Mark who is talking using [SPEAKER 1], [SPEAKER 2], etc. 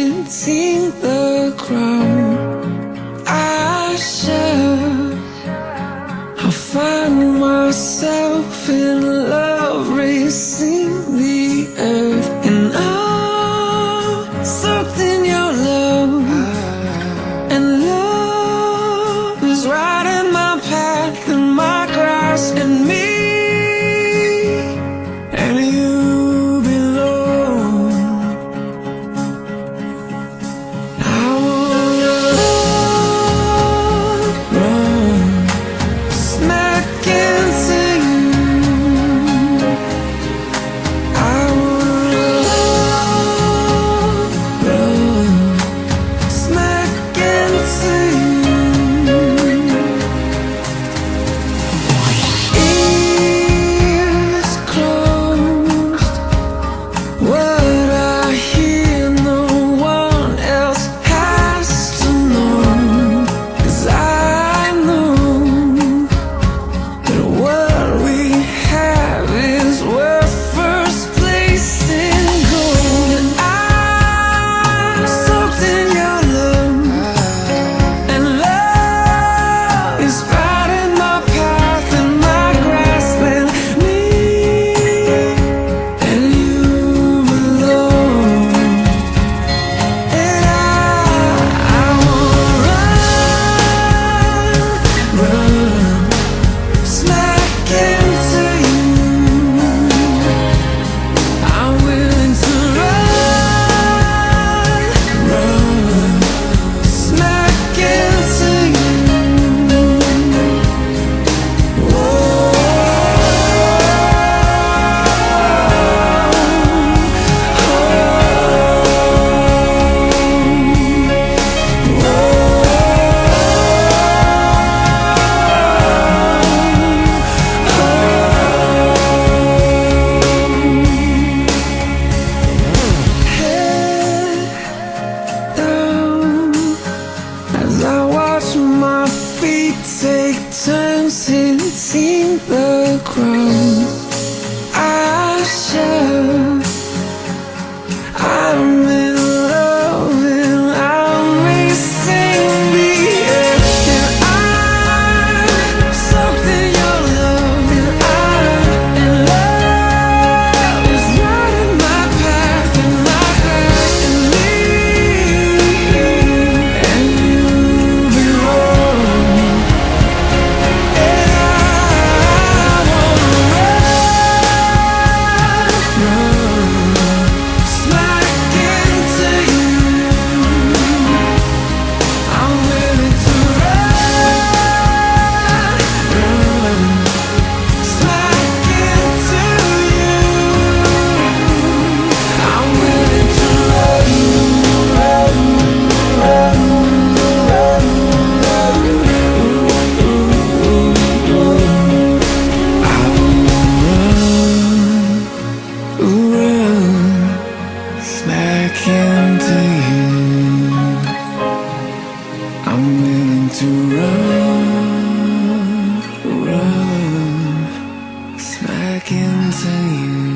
[SPEAKER 1] hitting the ground. I shall, I'll find myself in love, racing the earth, and I'm soaked in your love, and love is right in my path, in my grasp, and me and you belong. I wanna run smack into you. I wanna run smack into you. Ears closed, what I hear no one else has to know, 'cause I know that what we have is worth first place in gold. And I'm soaked in your love, and love is right in my path, in my grasp, and me and you belong. And I wanna run smack into you. I'm willing to run smack into you. Down as I watch my feet take turns hitting the ground. I shall, I'm in love, and I'm racing the earth, and I'm soaked in your love, and love is right in my path, in my grasp, and me and you belong. And I wanna run smack into you. I'm willing to run smack into you. I'm willing to run smack into you. I'm willing to run smack into you.